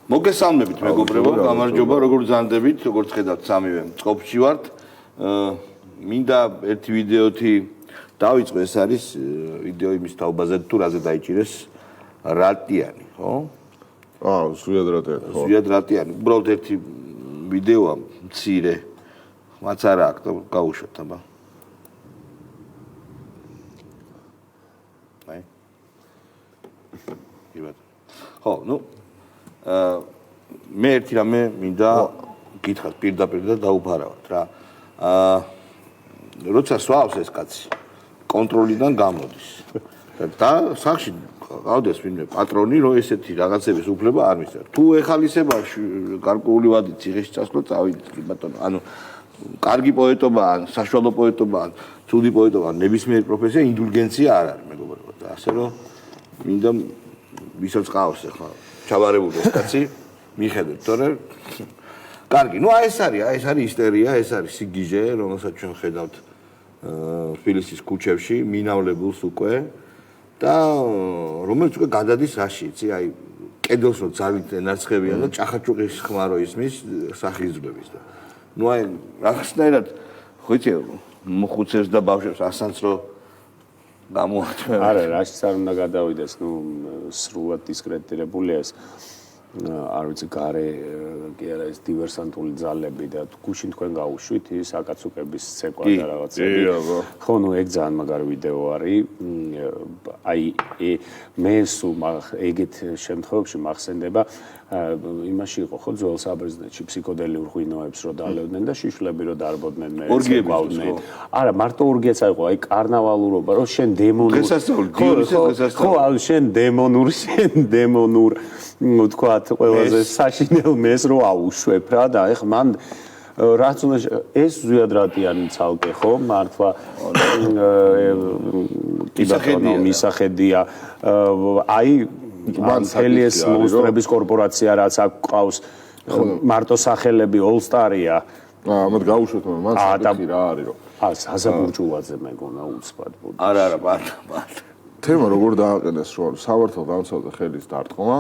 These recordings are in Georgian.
მოგესალმებით მეგობრებო, გამარჯობა, როგორ გზანდებით, როგორც ხედავთ, სამივე წყობში ვართ. მინდა ერთი ვიდეოთი დავიწყო, ეს არის ვიდეო იმის თაობაზე, თუ რაზე დაიჭირეს რატიანი, ხო? ზვიად რატიანი, ხო. ზვიად რატიანი, უბრალოდ ერთი ვიდეოა მცირე, მათ არა აქვს, გავუშვათ, აბა. აი. ხო, ნუ მე ერთი რამე მინდა გითხრათ პირდაპირ და დაუფარავთ რა. როცა სვავს ეს კაცი, კონტროლიდან გამოდის. და სახში გავდეს ვინმე პატრონი, რომ ესეთი რაღაცების უფლება არ მისცემ. თუ ეხალისება გარკვეული ვადით ციხეში წასვლა, წავიდეთ კი ბატონო. ანუ კარგი პოეტობაა, საშუალო პოეტობაა, ცუდი პოეტობაა, ნებისმიერი პროფესია ინდულგენცია არ არის, მეგობრებო. და ასე რომ მინდა ვისაც ყავს ახლა ჩავარებული ეს კაცი, მიხედეთ, თორე კარგი, ნუ ეს არის ისტერია, ეს არის სიგიჟე, რომელსაც ჩვენ ხედავთ თბილისის ქუჩებში, მინავლებულს უკვე და რომელიც უკვე გადადის რაში, იცი, აი კედელს რო ძალით ენარცხებიან და ჭახაჭუყის ხმა რო ისმის სახიზვლების და ნუ აი რაღაცნაირად ხო იცი მოხუცებს და ბავშვებს ასანს რო გამოაჩვენა. არა, რაშიც არ უნდა გადავიდეს, ნუ სრულად დისკრედიტებულია ეს არ ვიცი გარე კი არა ეს დივერსანტული ძალები და გუშინ თქვენ გაუშვით ის აკაცუკების ცეკვა და რაღაცები. ხო, ნუ ეგ ძალიან მაგარი ვიდეო არის. აი მე სულ ეგეთ შემთხვევებში მახსენდება იმაში იყო ხო ძველ საბერძნეთში ფსიქოდელიურ ღვინოებს რო დალევდნენ და შიშვლები რო დარბოდნენ მე წეკვავდნენ. არა, მარტო ორგიაც აიყო, აი კარნავალურობა, რომ შენ დემონურ ხო, შენ დემონურ თქვათ ყველაზე საშინელ მეს რო აუშვებ რა და ეხ მან რაც უნდა ეს ზვიად რატიანი ცალკე ხო მართლა მისახედია აი მთელი ეს მონსტრების კორპორაცია რაც აქვს ყავს მარტო სახელები ოლსტარია ამათ გაუშვეთ მან საკითხი რა არის რომ საზაბურჯულაძე მეგონა უცბად ბუდა არა თემა როგორ დააყენეს რომ სამართალ დამცავზე ხელის დარტყმა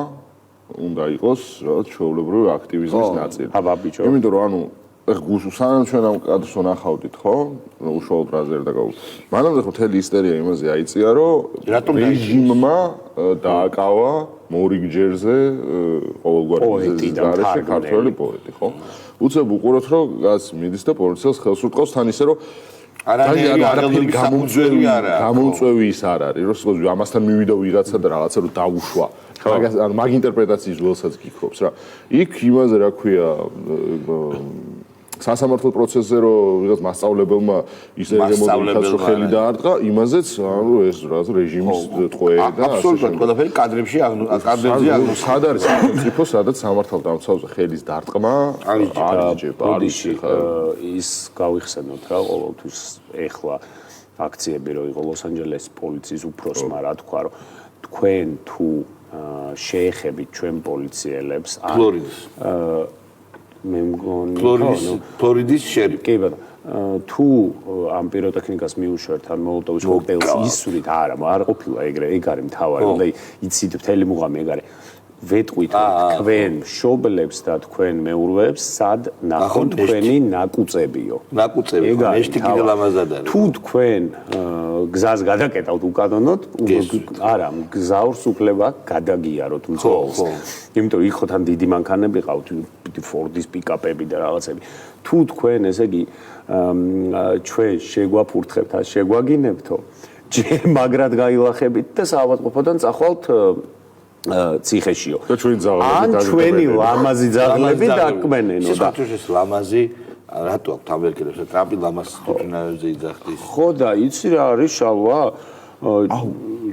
უნდა იყოს რაღაც ჩვეულებრივი აქტივიზმის ნაწილი. აბა ბიჭო. იმიტომ რომ ანუ ეხ სანამ ჩვენ ამ კადრს ვნახავდით, ხო? უშუალოდ რაზე არ დაგავ. მანამდე ხო მთელი ისტერია იმაზე აიწია, რომ რეჟიმმა დააკავა მორიგჯერზე ყოველგვარი გარეშე ქართველი პოეტი, ხო? უცებ უყუროთ, რომ გას მიდის და პოლიციას ხელს ურტყავს თან ისე, რომ არაფერი გამოუწვევი ის არ არის, რომ ამასთან მივიდა ვიღაცა და რაღაცა რომ დაუშვა. ანუ მაგ ინტერპრეტაციის ველსაც გიქრობს რა. იქ იმაზე რა ქვია სასამართლო პროცესზე რომ ვიღაც მასწავლებელმა ისე რემონტს ხელი დაარტყა, იმაზეც ანუ ეს რაღაც რეჟიმის ტყვე და აბსოლუტურად ყველაფერი კადრებში კადრებზე აღნიშნავს. სად არის სახელმწიფო, სადაც სამართალ დამცავზე ხელის დარტყმა არიჯება. ის გავიხსენოთ რა ყოველთვის ეხლა აქციები რო იყო ლოს-ანჯელესის პოლიციის უფროსმა რა თქვა რომ თქვენ თუ შეეხებით ჩვენ პოლიციელებს ფლორიდის მე მგონი ფლორიდის შერიფი კი ბატონო თუ ამ პიროტექნიკას მიუშვერთ ან მოლოტოვის კოქტეილს ისურით არა არ ყოფილა ეგ არის მთავარი და იცით მთელი მუღამი ეგ არის ვეტყვით თქვენ მშობლებს და თქვენ მეურვეებს სად ნახოთ თქვენი ნაკუწებიო ნეშტი კიდე ლამაზად არის თუ თქვენ გზას გადაკეტავთ უკანონოდ არა გზაურს უფლება გადაგიაროთ მძღოლს იმიტომ იქ ხო თან დიდი მანქანები ყავთ ფორდის პიკაპები და რაღაცები თუ თქვენ ესე იგი ჩვენ შეგვაფურთხებთ ან შეგვაგინებთო ჯერ მაგრად გაილახებით და საავადმყოფოდან წახვალთ ციხეშიო. და ჩვენი ძაღლები ან ჩვენი ლამაზი ძაღლები დაკმენენო და საქართველოს ლამაზი რატო აქვს ამერიკელებს ტრამპი ლამაზ თვითონავებზე იძახდის. ხო და იცი რა არის შალვა?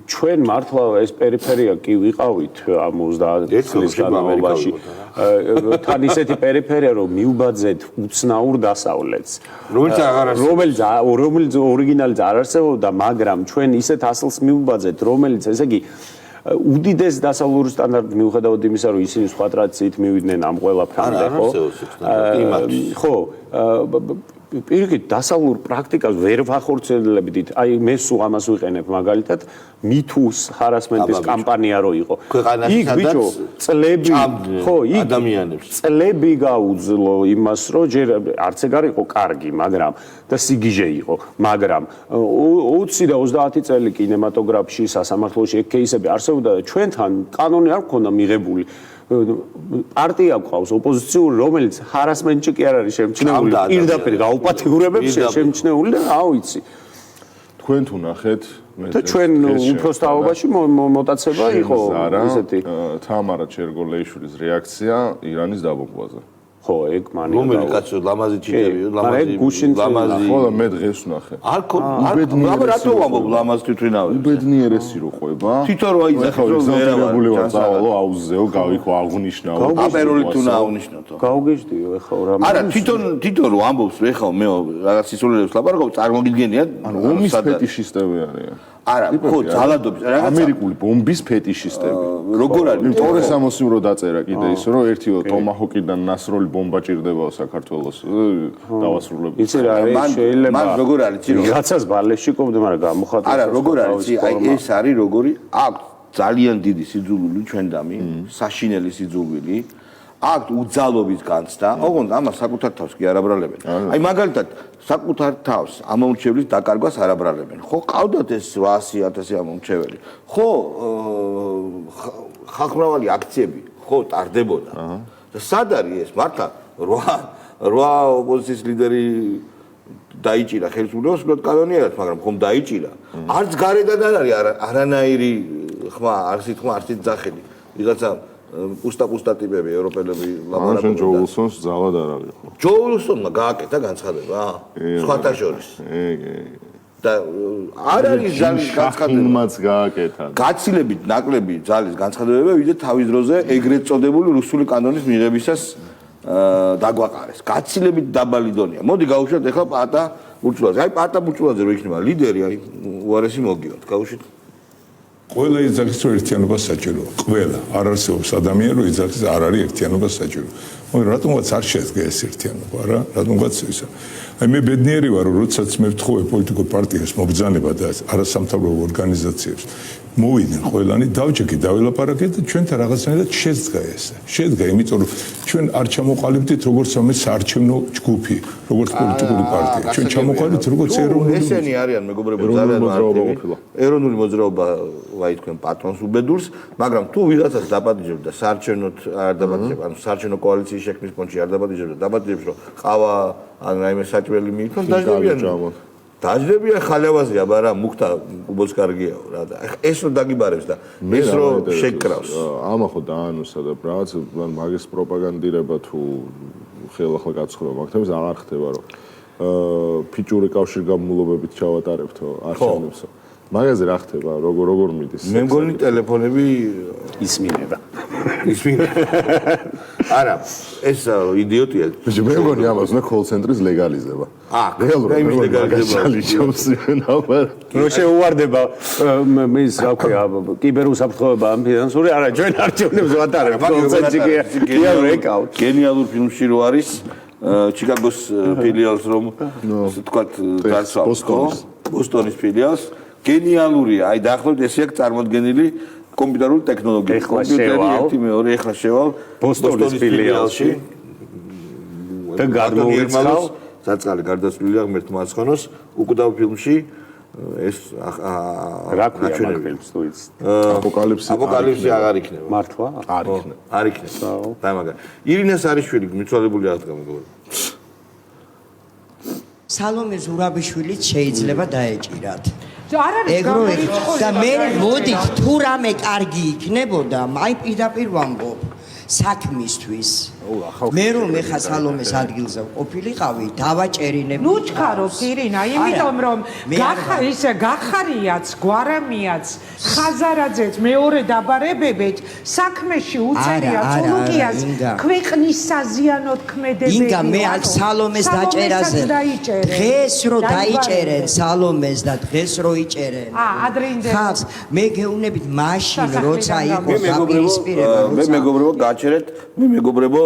ჩვენ მართლა ეს პერიფერია კი ვიყავით ამ 30 წლის განმავლობაში. თან ისეთი პერიფერია რომ მიუბაძეთ უცნაურ დასავლეთს. რომელიც ორიგინალიც არ არსებობდა, მაგრამ ჩვენ ისეთ ასლს მიუბაძეთ, რომელიც ესე იგი უდიდეს დასავლური სტანდარტ მიუხედავად იმისა, რომ ისინი სხვა ტრადიციით მივიდნენ ამ ყველა ფრამდე, ხო? ხო, პირიქით დასავლურ პრაქტიკას ვერ ვახორციელებდით. აი მე სულ ამას ვიყენებ მაგალითად მითუს ჰარასმენტის კამპანია რო იყო. იქ ბიჭო წლები ხო იქ ადამიანებს წლები გაუძლო იმას რომ ჯერ არც ეგ არ იყო კარგი, მაგრამ და სიგიჟე იყო, მაგრამ 20 და 30 წელი კინემატოგრაფში, სასამართლოში ეგ кейსები არსებობდა და ჩვენთან კანონი არ გქონდა მიღებული. პარტია გვყავს ოპოზიციური, რომელიც ჰარასმენტში კი არ არის შემჩნეული, პირდაპირ გაუპატიურებებს შემჩნეული და აუ იცი. თქვენ თუ ნახეთ და ჩვენ უფროს თაობაში მოტაცება იყო ესეთი თამარა ჩერგოლეიშვილის რეაქცია ირანის დაბომბვაზე. ხო, ეგ მანია. რომელი კაცო ლამაზი ჩიტები, ლამაზი ლამაზი. ხო და მე დღეს ვნახე. არ რატო ვამბობ ლამაზ თვითვინავე? უბედნიერესი რო ყვება. თვითონ რო აიძახეს რომ ვერავარ ვარ წავალო აუზეო გავიქო აღნიშნავ. აპეროლი თუ ნაუნიშნოთ. გავგეждიო ეხლა რა. არა, თვითონ რო ამბობს ეხლა მე რაღაც ისულელებს ლაპარაკობ, წარმოგიდგენია? ანუ ომის ფეტიშისტები არიან. არა, ხო, ძალადობის რაღაცა ამერიკული ბომბის ფეტიშისტები. როგორ არის? ტორეს ამოსიმ რო დაწერა კიდე ის რომ ერთიო ტომაჰოკიდან ნასროლი ბომბა ჭირდებაო საქართველოს დავასრულებთ. იცი რა არის შეიძლება მან როგორ არის ცირო? რაღაცას ბალეში ყოფდა, მაგრამ გამოხატავს. არა, როგორ არის? აი ეს არის როგორი აქვს ძალიან დიდი სიძულვილი ჩვენდამი, საშინელი სიძულვილი. აქვს უძალობის განცდა, ოღონდ ამას საკუთარ თავს კი არ აბრალებენ. აი მაგალითად, საკუთარ თავს ამომრჩევლის დაკარგვას არ აბრალებენ. ხო, ყავდათ ეს 800.000 ამომრჩეველი. ხო, ხალხმრავალი აქციები, ხო, ტარდებოდა. და სად არის ეს? მართლა 8 ოპოზიციის ლიდერი დაიჭირა ხელისუფლებას, უბრალოდ კანონიერად, მაგრამ ხომ დაიჭირა. არც გარედან არ არის არანაირი ხმა, არც ძახილი. ვიღაცა პუსტა ტიპები ევროპელები ლაპარაკობენ. ჯო უილსონს ძალად არ არის ხო? ჯო უილსონმა გააკეთა განცხადება, სხვათა შორის. და არ არის ძალის განცხადება. იმაც გააკეთა. გაცილებით ნაკლები ძალის განცხადებები ვიდრე თავის დროზე ეგრეთ წოდებული რუსული კანონის მიღებისას დაგვაყარეს. გაცილებით დაბალი დონეა. მოდი გავუშვათ ახლა პატა ბურჭულაძე. აი პატა ბურჭულაძე რო იქნება ლიდერი, აი უარესი მოგივათ. გავუშვით. ყველა იძახის რომ ერთიანობა საჭიროა. ყველა არ არსებობს ადამიანი რომ იძახის არ არის ერთიანობა საჭირო. მაგრამ რატომღაც არ შედგა ეს ერთიანობა რა? რატომღაც ისა. აი მე ბედნიერი ვარ რომ როდესაც მე ვთხოვე პოლიტიკურ პარტიას მობრძანება და არასამთავრობო ორგანიზაციებს მოვიდნენ ყველანი დავჭეკი დავილაპარაკეთ და ჩვენთან რაღაცნაირად შედგა ეს. შედგა იმიტომ რომ ჩვენ არ ჩამოყალიბდით როგორც ამე საარჩევნო ჯგუფი, როგორც პოლიტიკური პარტია. ჩვენ ჩამოყალიბდით როგორც ეროვნული ესენი არიან მეგობრებო ძალიან აქტივი. ეროვნული მოძრაობა ვაი თქვენ პატრონს უბედურს, მაგრამ თუ ვიღაცას დაპატიჟებ და საარჩევნოთ არ დაპატიჟებ, ანუ საარჩევნო კოალიციის შექმნის ფონდში არ დაპატიჟებ და დაპატიჟებს რომ ყავა ან რაიმე საჭმელი მიიქონ დაждებიან. დაждებიან ხალევაზე, აბა რა მუქთა უბოც კარგიაო რა და ეს რო დაგიბარებს და ეს რო შეკრავს. ამა ხო დაანუსა და რაღაც მაგის პროპაგანდირება თუ ხელახლა გაცხრობა მაგთებს აღარ ხდება რომ ფიჭური კავშირგაბმულობებით ჩავატარებთო არჩევნებსო. მაგაზე რა ხდება? როგორ მიდის? მე მგონი ტელეფონები ისმინება. არა, ეს იდიოტია. მე მგონი ამას უნდა კოლ-ცენტრის ლეგალიზება. რეალურად ლეგალიზება. რო შეუვარდება მის რა ქვია კიბერუსაფრთხოება ამ ფინანსური არა ჩვენ არჩევნებს ვატარებთ კოლ-ცენტრში კი არ ეკავთ. გენიალურ ფილმში რო არის ჩიკაგოს ფილიალს რომ ასე თქვათ დაცვავს ბოსტონის ფილიალს გენიალურია აი დაახლოებით ესე აქვს წარმოდგენილი კომპიუტერული ტექნოლოგია კომპიუტერი 1-2 ეხლა შევალ ბოსტონის ფილიალში და გადმოვიწყალ საწყალი გარდაცვლილია ღმერთმა აცხონოს უკვდავ ფილმში ეს რა ქვია ფილმს თუ იცი აპოკალიფსი აღარ იქნება მართლა არ იქნება და მაგარი ირინა სარიშვილი მიცვალებული აღდგა მეგობრებო სალომე ზურაბიშვილიც შეიძლება დაეჭირათ ეგრო და მე მოდით თუ რამე კარგი იქნებოდა აი პირდაპირ ვამბობ საქმისთვის მე რომ ეხა სალომეს ადგილზე ყოფილიყავი დავაჭერინებ ნუ ჩქარობ ირინა იმიტომ რომ ისე გახარიაც გვარამიაც ხაზარაძეც მეორე დაბარებებით საქმეში უწერია თულუკიას ქვეყნის საზიანოდ ქმედებები ინგა მე აქ სალომეს დაჭერაზე დღეს რო დაიჭერენ სალომეს და დღეს რო იჭერენ ადრინდელი ხავს მე გეუბნებით მაშინ როცა იყო დაპირისპირება მე მეგობრებო გააჩერეთ მე მეგობრებო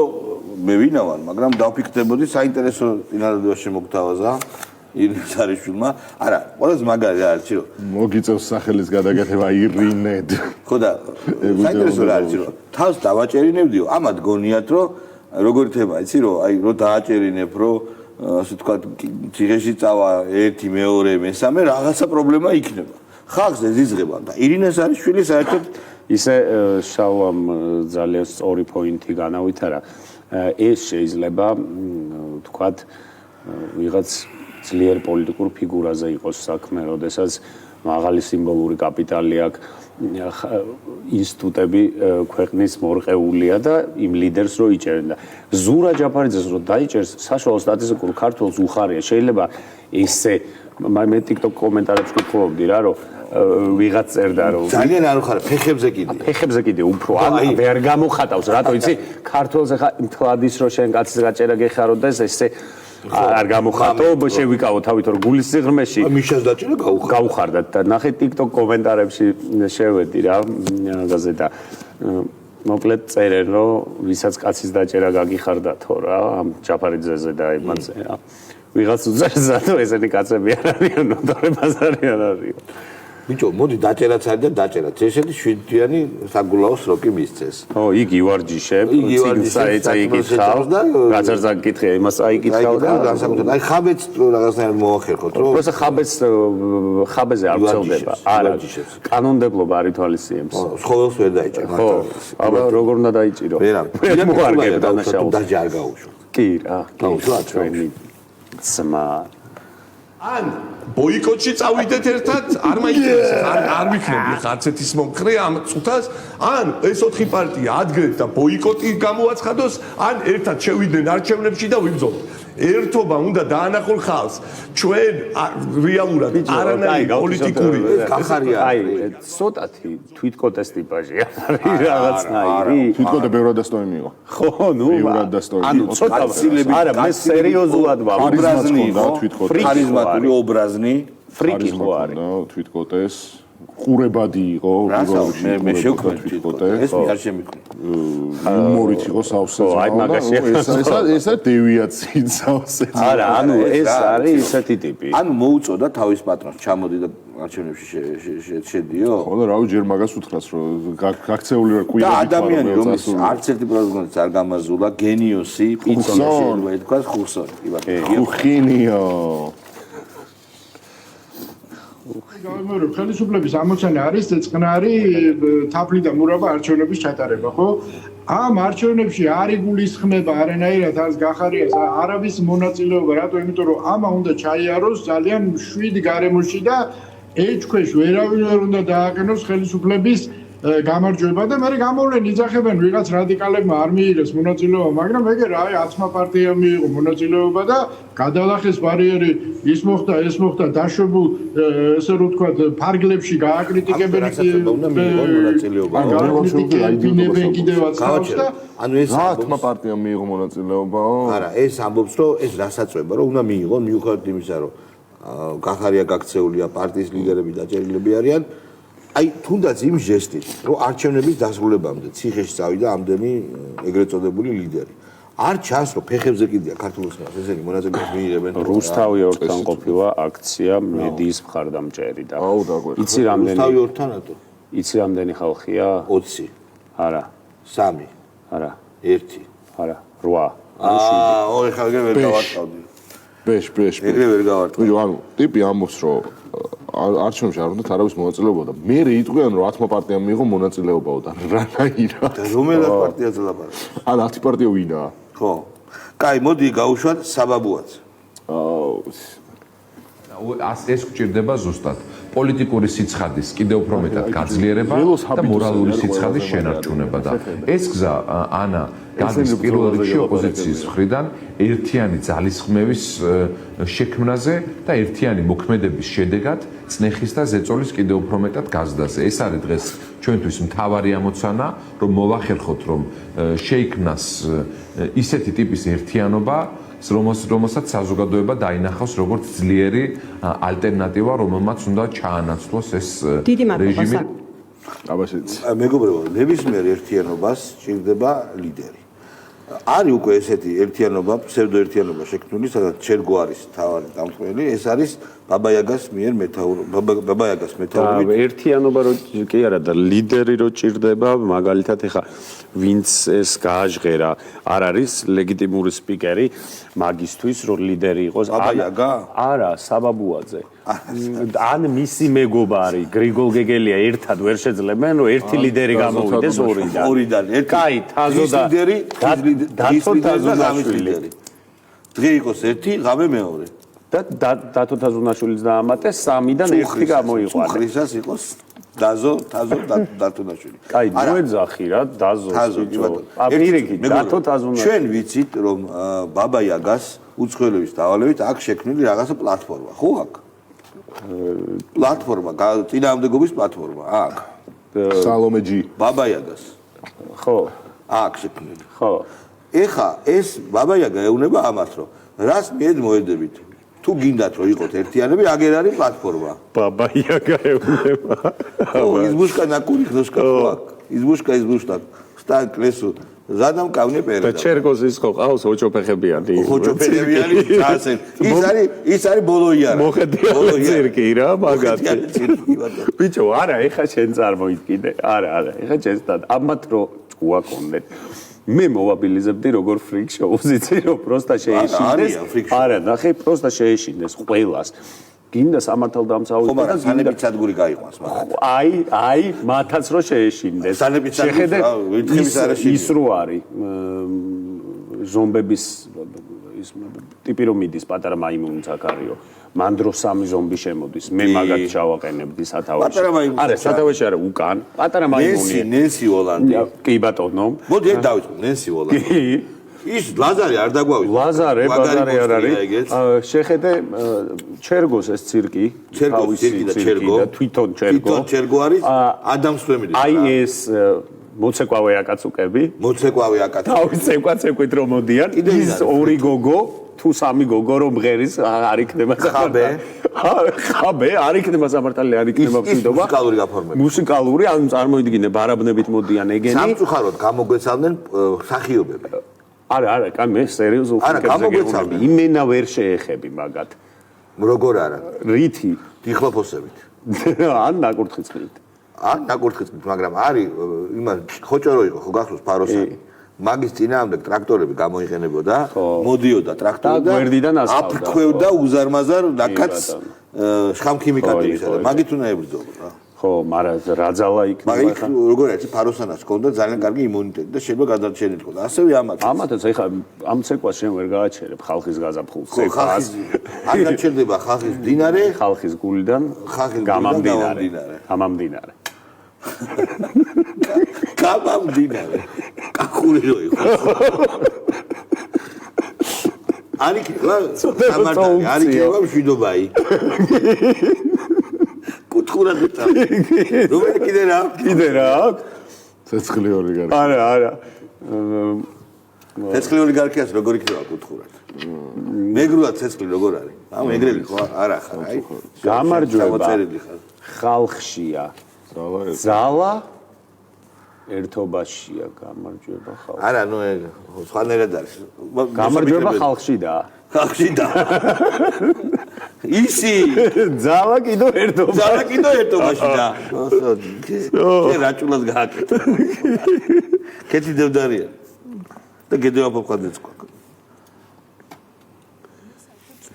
მე ვინა ვარ, მაგრამ დავფიქრდებოდი საინტერესო წინადადება შემოგთავაზა ირინე ზარიშვილმა. არა, ყველაზე მაგარი რა არის, რომ მოგიწევს სახელის გადაგათება ირინედ. ხო და საინტერესო რა არის, რომ თავს დავაჭერინებდიო, ამად გონიათ, რომ როგორი თემა, იცი, რომ აი რო დააჭერინებ, რომ ასე ვთქვათ, ციხეში წავა ერთი, მეორე, მესამე, რაღაცა პრობლემა იქნება. ხალხს ეზიზღება და ირინე ზარიშვილი საერთოდ ისე შალვამ ძალიან სწორი პოინტი განავითარა. ეს შეიძლება ვთქვათ ვიღაც ძლიერ პოლიტიკურ ფიგურაზე იყოს საქმე, როდესაც მაღალი სიმბოლური კაპიტალი აქვს, ინსტიტუტები ქვეყნის მორყეულია და იმ ლიდერს რო იჭერენ და ზურა ჯაფარიძეს რო დაიჭერს, საშუალო სტატისტიკურ ქართველს უხარია. შეიძლება ესე მე TikTok კომენტარებში ვკითხულობდი რა, რომ ვიღაც წერდა რომ ძალიან არ უხარ ფეხებზე კიდე უფრო ვერ გამოხატავს რატო იცი ქართველს ახლა მთლადის რო შენ კაცის გაჭერა გეხაროთ და ესე არ გამოხატო შევიკავო თავით რომ გულის სიღრმეში მიშას დაჭერა გაუხარდათ და ნახე TikTok კომენტარებში შევედი რა გაზეთა მოკლედ წერენ რომ ვისაც კაცის დაჭერა გაგიხარდათო რა ამ ჯაფარიძეზე და იმაზე ვიღაც უძერს რატო ესენი კაცები არ არიან ნოტორებას არიან ბიჭო, მოდი დაჭერაც არის და დაჭერაც. ესეთი 7-თვიანი საგულაო სროკი მისცეს. ხო, იგი ივარჯიშებს, ციგნს აიკითხავს და რაც არ ზაკითხია, იმას აიკითხავ და განსაკუთრებით აი ხაბეც რაღაცნაირად მოახერხოთ, რომ პროსე ხაბეზე არ ვრცელდება. არა, კანონმდებლობა არ ითვალისწინებს. სხოველს ვერ დაიჭერ მართალია. აბა როგორ უნდა დაიჭირო? ვერ მოარგებ დანაშაულს. დაჯი არ გაუშვა. კი რა, გაუშვა ჩვენი ძმა. ან ბოიკოტში წავიდეთ ერთად, არ მაინტერესებს, არ ვიქნები ხარც ერთის მომხრე ამ წუთას, ან ეს 4 პარტია ადგეთ და ბოიკოტი გამოაცხადოს, ან ერთად შევიდნენ არჩევნებში და ვიბრძოლოთ. ერთობა უნდა დაანახონ ხალხს. ჩვენ რეალურად არანაირი პოლიტიკური გახარია. აი, ცოტათი თვითკოტეს ტიპაჟი არის რაღაცნაირი. თვითკოტე ბევრად დასტოი მიიღო. ხო, ნუ ბევრად დასტოი. ანუ ცოტა არა, მე სერიოზულად ვარ. ობრაზნი და თვითკოტე. ხარიზმატული ობრაზნი. ფრიკი ხო არის. თვითკოტეს ყურებადი იყო მე შევქმნი თვითკოტე. ეს მე არ შემიქმნი. უმორით იყო სავსე. აი მაგაში ესა დევიაციის სავსე. არა, ანუ ეს არის ესეთი ტიპი. ანუ მოუწოდა თავის პატრონს ჩამოდი და არჩევნებში შედიო. ხო და რავი ჯერ მაგას უთხრას რომ გაქცეული რა კვირა და ადამიანი რომის არც ერთი პროგნოზი არ გამაზულა გენიოსი პიცონი შეიძლება ითქვას ხუსონი. ხუხინიო გამორებ ხელისუფლების ამოცანა არის წყნარი თაფლი და მურაბა არჩევნების ჩატარება, ხო? ამ არჩევნებში არ იგულისხმება არანაირად არც გახარიას არავის მონაწილეობა, რატო? იმიტომ რომ ამა უნდა ჩაიაროს ძალიან მშვიდი გარემოში და ეჭქვეშ ვერავინ ვერ უნდა დააყენოს ხელისუფლების გამარჯვება და მე გამოვლენ იძახებენ ვიღაც რადიკალებმა არ მიიღეს მონაწილეობა, მაგრამ ეგ რა, აი 10 პარტიამ მიიღო მონაწილეობა და გადალახეს ბარიერი, ის მოხდა, ეს მოხდა, დაშვებულ ესე რომ ვთქვათ, ფარგლებში გააკრიტიკებენ მონაწილეობა. გააკრიტიკებენ კიდევაც თავს და ანუ ეს 10 პარტიამ მიიღო მონაწილეობაო. არა, ეს ამბობს რომ ეს რასაწვება, რომ უნდა მიიღონ მიუხედავად იმისა, რომ გახარია გაქცეულია პარტიის ლიდერები დაჭერილები არიან. აი თუნდაც იმ ჟესტით, რომ არჩევნების დასრულებამდე ციხეში წავიდა ამდენი ეგრეთ წოდებული ლიდერი. არ ჩანს, რომ ფეხებზე კიდია ქართულოს ესენი მონაწილეებს მიიღებენ. რუსთავი ორთან ყოფილა აქცია მედიის მხარდამჭერი და აუ დაგვერხა. იცი რამდენი რუსთავი ორთანათო? იცი რამდენი ხალხია? 20. არა. 3. არა. 1. არა. 8. ოი ხალხი ვერ გავარტყავდი. ბეშ. ეგრე ვერ გავარტყავდი. ანუ ტიპი ამბობს, რომ არჩევნებში არ უნდა არავის მონაწილეობა და მე იტყვიან რომ 10 პარტიამ მიიღო მონაწილეობაო და რანაირად და რომელად პარტიაზე ლაპარაკობ? ან 10 პარტია ვინაა? ხო. კაი, მოდი გავუშვათ საბაბუაც. ეს გვჭირდება ზუსტად პოლიტიკური სიცხადის კიდევ უფრო მეტად გაძლიერება და მორალური სიცხადის შენარჩუნება და ეს გზა ანა გადის პირველ რიგში ოპოზიციის მხრიდან ერთიანი ძალისხმევის შექმნაზე და ერთიანი მოქმედების შედეგად წნეხის და ზეწოლის კიდევ უფრო მეტად გაზრდაზე. ეს არის დღეს ჩვენთვის მთავარი ამოცანა, რომ მოვახერხოთ, რომ შეიქმნას ისეთი ტიპის ერთიანობა, რომელსაც საზოგადოება დაინახავს როგორც ძლიერი ალტერნატივა, რომელმაც უნდა ჩაანაცვლოს ეს რეჟიმი. აბაშიც. მეგობრებო, ნებისმიერ ერთიანობას ჭირდება ლიდერი. არის უკვე ესეთი ერთიანობა, ფსევდოერთიანობა შექმნილი, სადაც ჩერგო არის თავარი დამწყმელი, ეს არის ბაბაიაგას მიერ ბაბაიაგას მეთაურობით. ერთიანობა რო კი არა და ლიდერი რო ჭირდება, მაგალითად ეხა ვინც ეს გააჟღერა, არ არის ლეგიტიმური სპიკერი მაგისთვის, რომ ლიდერი იყოს ბაბაიაგა? არა, საბაბუაძე. ან მისი მეგობარი გრიგოლ გეგელია ერთად ვერ შეძლებენ, რომ ერთი ლიდერი გამოვიდეს ორიდან. ორიდან. კაი, თაზო და დათო თაზონაშვილი. დღე იყოს ერთი, ღამე მეორე. და დათო თაზონაშვილიც დაამატეს 3-დან 1 გამოიყვანა. ხრისას იყოს დაზო, თაზო, დათონაშვილი. კაი, მოეძახი რა, დაზო. აპირიქით, დათო თაზონაშვილი. ჩვენ ვიცით, რომ ბაბაიაგას უცხოელების დავალებით აქ შექმნილი რაღაცა პლატფორმა, ხო აქ? პლატფორმა, წინააღმდეგობის პლატფორმა, აქ. სალომე ჯი. ბაბაიაგას. ხო. აქ შექმნილი. ხო. ეხა ეს ბაბაიაგა ეუბნება ამას, რომ რას მიედ მოედებით? თუ გინდათ რომ იყოთ ერთიანები, აგერ არის პლატფორმა. ბაბაიაგა ეუბნება. Избушка на курих ножка. Избушка. Стан клесу. Задам кавне переда. და ჩერგოს ის ხო ყავს ოჭოფეხებიანი. ოჭოფეხებიანი წასენ. ის არის ბოლოიარა. მოხედია ცირკი რა, მაგათი. ბიჭო, არა, ეხა შენ წარმოიდგინე. არა, ეხა შეესტად. ამათ რო უაკონდეთ. მე მოვაბილიზებდი როგორ ფრიქ შოუს იცი რომ პროსტა შეეშინდეს. არა, ნახე, პროსტა შეეშინდეს ყველას. გინდა სამართალდამცავი და სანებით სადგური გაიყვანს მაგათ. აი, მათაც რო შეეშინდეს. სანებით სადგური ვითხების არაშინდეს. ის რო არის ზომბების ის ტიპირომიდის პატარა მაიმუნიც აქ არისო. მან დრო 3 ზომბი შემოდის. მე მაგათ ჩავაყენებდი სათავეში. არა, სათავეში არა, უკან. პატარა მაიმუნი. ნენსი ოლანდი. კი ბატონო. მოდი ეს დავიწყო, ნენსი ოლანდი. ის ლაზარე არ დაგვავიდა. ლაზარე არ არის. შეხედე ჩერგოს ეს ცირკი, თავისი ცირკი და თვითონ ჩერგო არის ადამსვემილი. აი ეს მოცეკვავე აკაცუკები. თავის ცეკვით რომ მოდიან. ის ორი გოგო თუ 3 გოგო რომ მღერის არ იქნება ხაბე არ იქნება სამართალი არ იქნება მშვიდობა მუსიკალური გაფორმება მუსიკალური ან წარმოიდგინე ბარაბნებით მოდიან ეგენი სამწუხაროდ გამოგვეცალდნენ სახიობები არა კან მე სერიოზულ გამოგვეცალდნენ იმენა ვერ შეეხები მაგათ როგორ არა რითი დიხლოფოსებით ან ნაკურთხიწყლით მაგრამ არის იმას ხოჭო რო იყო ხო გახსოვს ფაროსანი მაგის წინააღმდეგ ტრაქტორები გამოიყენებოდა, მოდიოდა ტრაქტორი და აფრქვევდა უზარმაზარ ნაკადს შხამქიმიკატებისა და მაგით უნდა ებრძოლო რა. ხო, მაგრამ რა ძალა იქნება ხა? მაგ როგორ არის ფაროსანას ჰქონდა ძალიან კარგი იმუნიტეტი და შეიძლება გადარჩენილიყო და ასევე ამათაც ეხლა ამ ცეკვას შენ ვერ გააჩერებ ხალხის გაზაფხულს ცეკვას. არ გაჩერდება ხალხის მდინარე, ხალხის გულიდან გამამდინარე. გამამდინარე. კახური რო იყო. არის რა სამართალი, არის კება მშვიდობაი. კუთხურად უთა. რომელი კიდე რა? ცეცხლი ორი გარკი. არა. ცეცხლი ორი გარკიას როგორ იქნება კუთხურად? მეგრულად ცეცხლი როგორ არის? ეგრელი ხო? არა ხარ, აი. გამარჯვება. ხალხშია. ზალა ერთობაშია გამარჯვება ხალხი. არა, ნუ სხვანაირად არის. გამარჯვება ხალხშიდა. ისი ზალა კიდო ერთობაშია. შენ რაჭულად გააკეთა. კეთი დევდარია. და გედევა პოპყაძეც ყვა.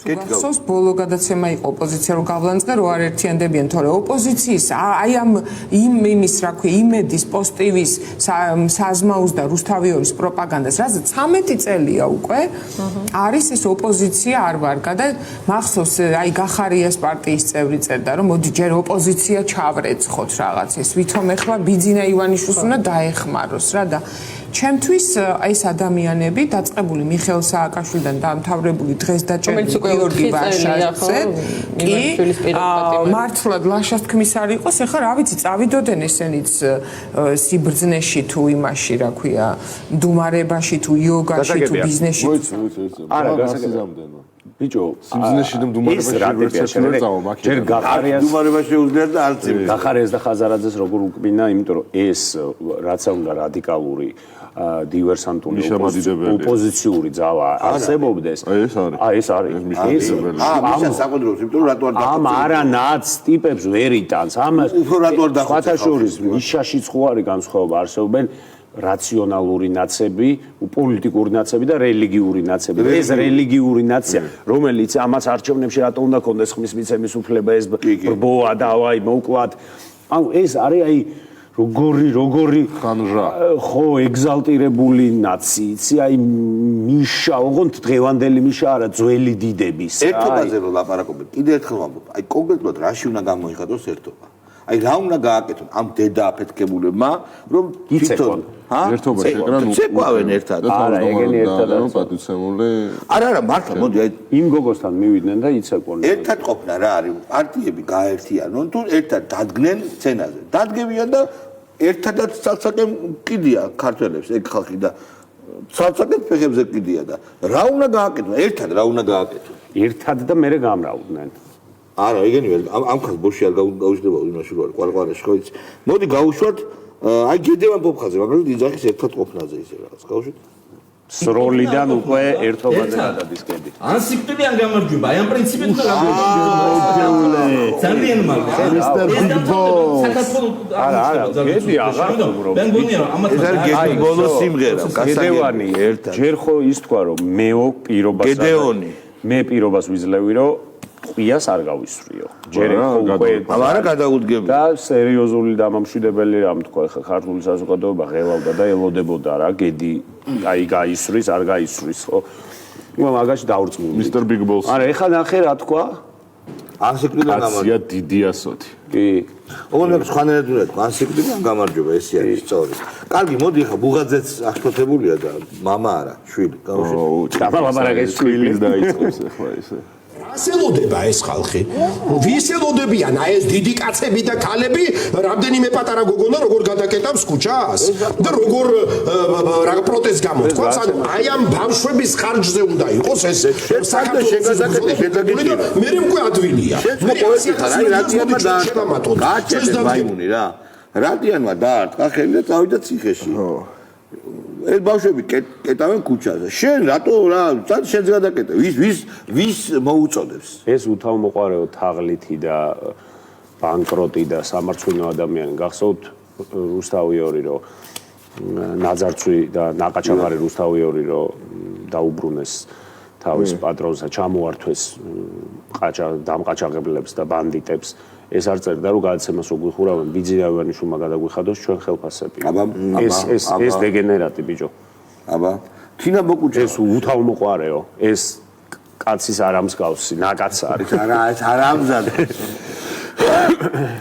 გახსოვს ბოლო გადაცემა იყო ოპოზიცია რო გავლანძღე რო არ ერთიანდებიან თორე ოპოზიციის აი ამ იმის რა ქვია იმედის პოსტივის საზმაუს და რუსთავიორის პროპაგანდას რაზე 13 წელია უკვე არის ეს ოპოზიცია არ ვარგა და მახსოვს აი გახარიას პარტიის წევრი წერდა რომ მოდი ჯერ ოპოზიცია ჩავრეცხოთ რაღაცის ვითომ ეხლა ბიძინა ივანიშვილს უნდა დაეხმაროს რა და ჩემთვის ეს ადამიანები დაწყებული მიხეილ სააკაშვილიდან დაამთავრებული დღეს დაჭერილი გიორგი ვაშაძე კი მართლად ლაშას თქმის არ იყოს ეხლა რა ვიცი წავიდოდნენ ესენიც სიბრძნეში თუ იმაში რა ქვია მდუმარებაში თუ იოგაში თუ ბიზნესში არა გასაგებია ბიჭო სიბრძნეში და მდუმარებაში ვერ წავა მაქინე ჯერ გახარიას მდუმარებაში უძლიათ და არც გახარიას და ხაზარაძეს როგორ უკბინა იმიტომ რომ ეს რაც უნდა რადიკალური დივერსანტული ოპოზიციური ძალა არსებობდეს. ეს არის. მიშა საყდრობს, იმიტომ რომ რატო არ ამ არანაც ტიპებს ვერ იტანს. ამას უფრო რატო არ დახვეწა შორის მიშაშიც ხო არის განსხვავება არსებობენ რაციონალური ნაცები, პოლიტიკური ნაცები და რელიგიური ნაცები. ეს რელიგიური ნაცია, რომელიც ამას არჩევნებში რატო უნდა კონდეს ხმის მიცემის უფლება, ეს ბრბოა და აი მოკლათ. ანუ ეს არის აი როგორი ხანჟა ხო ეგზალტირებული ნაცი, იცი აი მიშა, ოღონდ დღევანდელი მიშა არა, ძველი დიდების. ერთობაზე რომ ლაპარაკობენ, კიდე ერთხელ ვამბობ, აი კონკრეტულად რაში უნდა გამოიხადოს ერთობა. აი რა უნდა გააკეთონ ამ დედა აფეთქებულებმა, რომ თვითონ ერთობა შეკრან ცეკვავენ ერთად. არა, ეგენი ერთად არის პატივცემული. არა, მართლა, მოდი აი იმ გოგოსთან მივიდნენ და იცეკვონ. ერთად ყოფნა რა არის? პარტიები გაერთიანონ თუ ერთად დადგნენ სცენაზე. დადგებიან და ერთადაც ცალ-ცალკე კიდია ქართველებს ეგ ხალხი და ცალ-ცალკე ფეხებზე კიდია და რა უნდა გააკეთონ? ერთად რა უნდა გააკეთონ? ერთად და მერე გამრავდნენ. არა, ეგენი ვერ ამ ხალხს ბოში არ გაუშვება იმაში რო არის ყვარყვარაში ხო იცი. მოდი გავუშვათ აი გედევან პოპხაზე, მაგრამ იძახის ერთად ყოფნაზე ისე რაღაც გავუშვით. სროლიდან უკვე ერთობაზე გადადისკები. ან სიკვდილი ან გამარჯვება, აი ამ პრინციპით უნდა ძალიან მაგარი. მისტერ ბიგ ბოს. არა, გედი აღარ ვუბრობ. მე მგონია რომ ამათ ეს არის გედი ბოლოს სიმღერა, გედევანი ერთად. ჯერ ხო ის თქვა რომ მეო პირობას გედეონი. მე პირობას ვიძლევი რომ ყიას არ გავისვრიო. ჯერ ხო უკვე არა გადაუდგები. და სერიოზული დამამშვიდებელი რამ თქვა ხა ქართული საზოგადოება ღელავდა და ელოდებოდა რა გედი აი გაისვრის არ გაისვრის ხო. ნუ მაგაში დაურწმუნდი. მისტერ ბიგ ბოს. არა ეხლა ნახე რა თქვა? ან სიკვდილიდან აცია დიდი ასოთი. კი. ოღონდ სხვანაირად უნდა თქვა, ან სიკვდილიდან გამარჯვება, ესე არის სწორი. კარგი, მოდი ხა ბუღაძეც აღშფოთებულია და მამა არა, შვილი, გავუშვით. გამალაპარაკეს შვილის დაიწყებს ახლა ესე. რას ელოდება ეს ხალხი? ვის ელოდებიან აი ეს დიდი კაცები და ქალები, რამდენიმე პატარა გოგონა როგორ გადაკეტავს ქუჩას და როგორ რა პროტესტ გამოთქვას, ანუ აი ამ ბავშვების ხარჯზე უნდა იყოს ეს საქართველოს შეგადაკეტი შედაგებული და მე უკვე ადვილია. მე ყოველდღე აი რადიანმა დაარტყა. გააჩერეს მაიმუნი რა. რადიანმა დაარტყა ხელი და წავიდა ციხეში. ეს ბავშვები კეტავენ ქუჩაზე. შენ რატო რა წად შენს გადაკეტე? ვის მოუწოდებს? ეს უთავმოყარეო თაღლითი და ბანკროტი და სამარცხვინო ადამიანი გახსოვთ რუსთავიორი რომ ნაძარცვი და ნაყაჩაღარი რუსთავიორი რომ დაუბრუნეს თავის პატრონსა ჩამოართვეს დამყაჩაღებლებს და ბანდიტებს ეს არ წერდა რომ გადაცემას რო გვიხურავენ ბიძინავანიშვილმა გადაგვიხადოს ჩვენ ხელფასები. ეს დეგენერატი ბიჭო. აბა თინა მოკუჩა ეს უთავმოყარეო ეს კაცის არამსგავსი ნაკაც არის. არა ეს არამზად.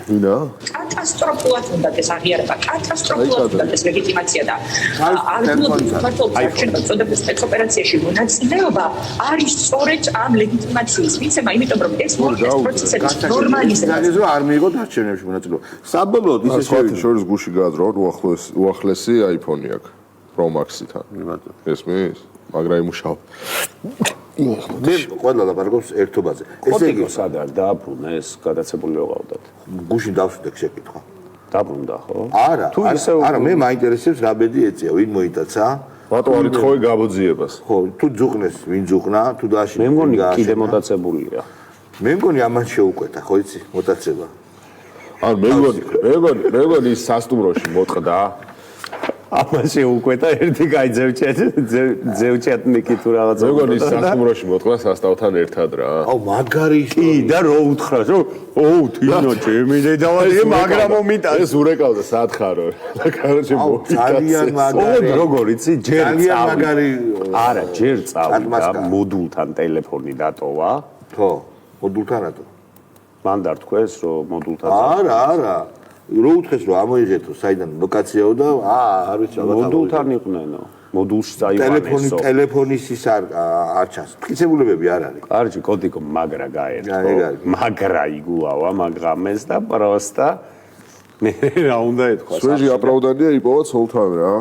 ვინა? კატასტროფულად უნდა ეს აღიარება, კატასტროფულად უნდა ეს ლეგიტიმაცია და არგუმენტი წოდების სპეცოპერაციაში მონაწილეობა არის სწორედ ამ ლეგიტიმაციის მიცემა, იმიტომ რომ ეს პროცესების ნორმალიზაცია რომ არ მიიღოთ არჩევნებში მონაწილეობა. საბოლოოდ ისე შევიდა შორის გუში გაძრავთ უახლესი iPhone-ი აქვს Pro Max-თან. ესმის? მაგრა იმუშავ. მე ყველა ლაპარაკობს ერთობაზე. ესე იგი სად არ დააბრუნეს, გადაცებული ვიყავდათ. გუში დავშვიდე შეკითხვა. დაბრუნდა ხო? არა, მე მაინტერესებს რა ბედი ეწია, ვინ მოიტაცა? რატო არ ითხოვე გაბოძიებას? ხო, თუ ძუყნეს, ვინ ძუყნა, თუ დააშინა. მე მგონი კიდე მოტაცებულია. მე მგონი ამან შეუკვეთა, ხო იცი, მოტაცება. ან მე მგონი ის სასტუმროში მოტყდა. ამან შეუკვეთა ერთი კაი ძევჭეტნიკი თუ რაღაცა. მე მგონი ის სასტუმროში მოტყდა სასტავთან ერთად რა. აუ მაგარი კი და რო უთხრას რომ თინო ჩემი დედავალი მაგრა მომიტანს. ეს ურეკავდა სათხარო. და კაროჩე ძალიან მაგარი. როგორ იცი ჯერ ძალიან მაგარი. არა, ჯერ წავიდა მოდულთან ტელეფონი დატოვა. ხო, მოდულთან რატო? მან დართქვეს რომ მოდულთან. არა. რო უთხრეს რომ ამოიღეთო საიდან ლოკაციაო და არ ვიცი ალბათ მოდულთან იყვნენო. მოდულში წაიყვანესო. ტელეფონის ის არ ჩანს. მტკიცებულებები არ არის. კარგი, კოდიკო მაგრა გაერთო. მაგრა იგულავა მაგრამეს და პროსტა მე რა უნდა ეთქვა. სვეჟი აპრაუდანია იპოვა ცოლთან რა.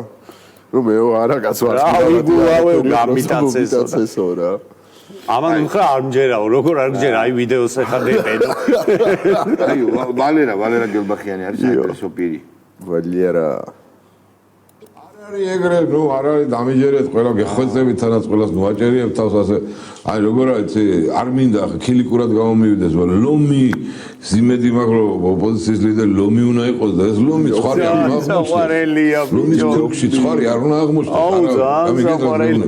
რომ მე არა კაც ვარ. რა იგულავე გამიტაცესო რა. ამან უხრა არ მჯერაო, როგორ არ გჯერა, აი ვიდეოს ახლა დეპედო. აი ვალერა გელბახიანი არის საინტერესო პირი. ვალერა. ეგრე, ნუ არ არის დამიჯერეთ, ყველა გეხვეწებით, თანაც ყველას მოაჭერიებთ თავს ასე. აი როგორ არის, არ მინდა ქილიკურად გამომივიდეს, მაგრამ ლომი იმედი მაქვს, რომ ოპოზიციის ლიდერი ლომი უნდა იყოს და ეს ლომი ცხარი არ უნდა აღმოჩნდეს. ლომის ქუჩი ცხარი არ უნდა აღმოჩნდეს. აუ, ძალიან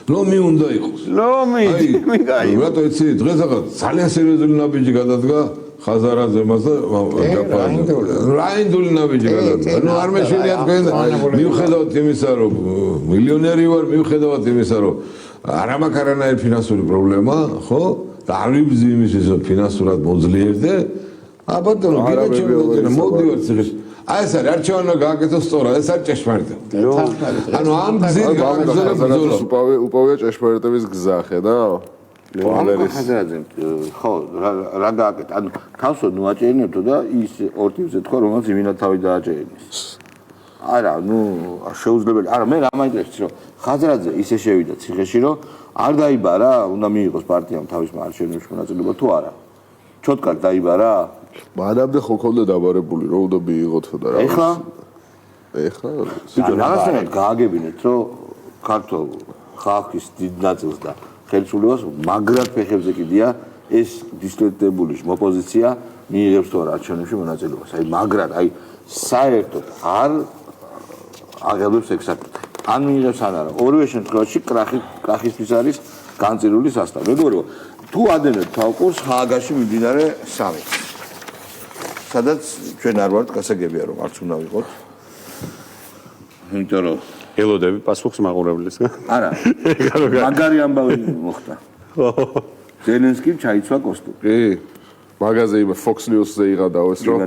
ლომი უნდა იყოს. ლომი, მიგაი. რატო იცი, დღეს ახლა ძალიან სერიოზული ნაბიჯი გადადგა ხაზარაძემას და რაინდული ნაბიჯი გადადგა. ნუ არ მეშინია თქვენ მიუხედავად იმისა, რომ მილიონერი ვარ, მიუხედავად იმისა, რომ არ მაქვს არანაირი ფინანსური პრობლემა, ხო? და არ ვიბრძი იმის რომ ფინანსურად მოძლიერდე. აბატონო, გიგაჩემ მოდივარ ციხეს. აი ეს არის არჩევანმა გააკეთოს სწორად, ეს არის ჭეშმარიტება. ანუ ამ გზით გააგრძელებს უპოვია ჭეშმარიტების გზა, ხედავ? ხაზარაძემ ხო რა გააკეთა ანუ თავსო ნუაჭერინებთო და ის ორ ტიპზე თქვა რომელსაც იმინა თავი დააჭერინის არა ნუ შეუძლებელი არა მე რა მაინტერესებს რომ ხაზარაძე ისე შევიდა ციხეში რომ არ დაიბარა უნდა მიიღოს პარტიამ თავის მარშრუტებში მონაწილეობა თუ არა ჩოთკარ დაიბარა მანამდე ხო ქონდა დაბარებული რომ უნდა მიიღოთ და რა ეხლა ბიჭო რაღაცნაირად გააგებინეთ რომ ქართულ ხალხის დიდ ნაწილს და ხელისუფლებას მაგრად ფეხებზე კიდია ეს დისკრედიტებული ოპოზიცია მიიღებს თუ არა არჩევნებში მონაწილეობას. აი მაგრად, აი საერთოდ არ აღებებს ეგ საკითხი. ან მიიღებს ან არა. ორივე შემთხვევაში კრახისთვის არის განწირული სასტავი. მეგობრებო, თუ ადენებთ თვალყურს ჰააგაში მიმდინარე სამიტს. სადაც ჩვენ არ ვართ გასაგებია რომ არც უნდა ვიყოთ. იმიტომ რომ ელოდები პასუხს მაყურებლის. არა. მაგარი ამბავი მოხდა. ზელენსკიმ ჩაიცვა კოსტუმი. კი. მაღაზე იმ Fox News-ზე იღადაო ეს რომ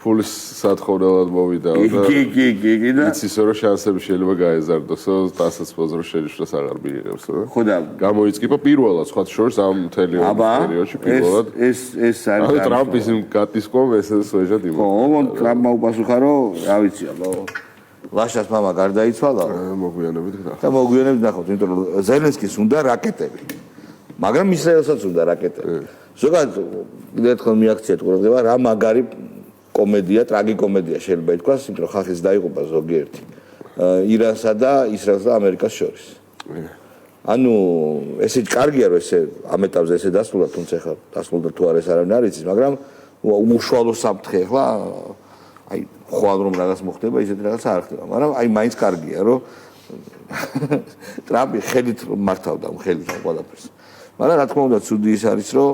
ფულის სათხოვნელად მოვიდა და კი და იცის რომ შანსები შეიძლება გაეზარდოსო დასაწყოს რომ შეჯიშოს აღარ მიიღებს. ხო და გამოიწკიპა პირველად სხვა შორს ამ მთელი პერიოდში პირველად. ეს არის ტრამპის გატისკომ ეს სვეჟად იმო. ხო, ტრამპმა უპასუხა რომ რა ვიცი აბა ლაშას მამა გარდაიცვალა მოგვიანებით და მოგვიანებით ნახოთ იმიტომ რომ ზელენსკის უნდა რაკეტები მაგრამ ისრაელსაც უნდა რაკეტები ზოგადად ერთხელ მიაქციეთ ყურადღება რა მაგარი კომედია ტრაგიკომედია შეიძლება ითქვას იმიტომ რომ ხალხის დაიღუპა ზოგიერთი ირანსა და ისრაელს და ამერიკას შორის ანუ ესე კარგია რომ ესე ამ ეტაპზე ესე დასრულდა თუმცა ხა დასრულდა თუ არა ეს არავინ არ იცის მაგრამ უშუალო საფრთხე ახლა აი ხვალ რომ რაღაც მოხდება ისეთი რაღაც არ ხდება მაგრამ აი მაინც კარგია რომ ტრამპი ხელით მართავდა ხელით ყველაფერს მაგრამ რა თქმა უნდა ცუდი ის არის რომ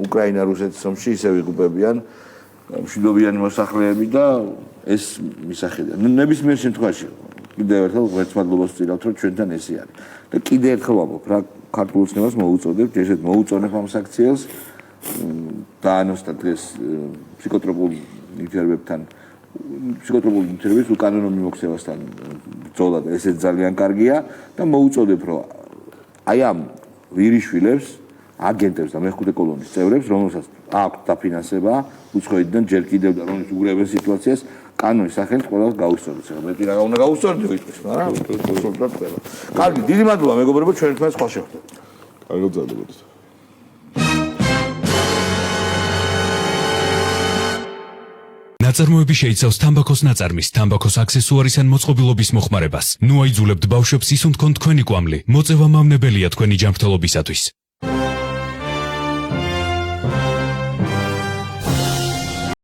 უკრაინა რუსეთის ომში ისე ვიღუპებიან მშვიდობიანი მოსახლეები და ეს მისახედია ნებისმიერ შემთხვევაში კიდევ ერთხელ ვერცმადლობას ვწირავთ რომ ჩვენთან ესე არის და კიდევ ერთხელ ვამბობ რა ქართულ ოცნებას მოუწოდებთ ესეთ მოუწონებ ამ საქციელს დაანოსდა დღეს ფსიქოტროპულ ნივთიერებებთან ფსიქოტროპული ნივთიერების უკანონო მიმოქცევასთან ბრძოლა და ესეც ძალიან კარგია და მოუწოდებ რომ აი ამ ვირიშვილებს აგენტებს და მეხუთე კოლონის წევრებს რომელსაც აქვს დაფინანსება უცხოეთიდან ჯერ კიდევ და რომელიც უგრევენ სიტუაციას კანონის სახელით ყველას გაუსწორდეს ახლა მეტი რა უნდა გაუსწორდეს ვიტყვის მაგრამ უბრალოდ ყველა კარგი დიდი მადლობა მეგობრებო ჩვენ ერთმანეთს ხვალ შევხვდებით კარგად გზადებოდეთ ნაწარმოები შეიცავს თამბაქოს ნაწარმის, თამბაქოს აქსესუარის ან მოწყობილობის მოხმარებას. ნუ აიძულებთ ბავშვებს ისუნთქონ თქვენი კვამლი. მოწევა მავნებელია თქვენი ჯანმრთელობისათვის.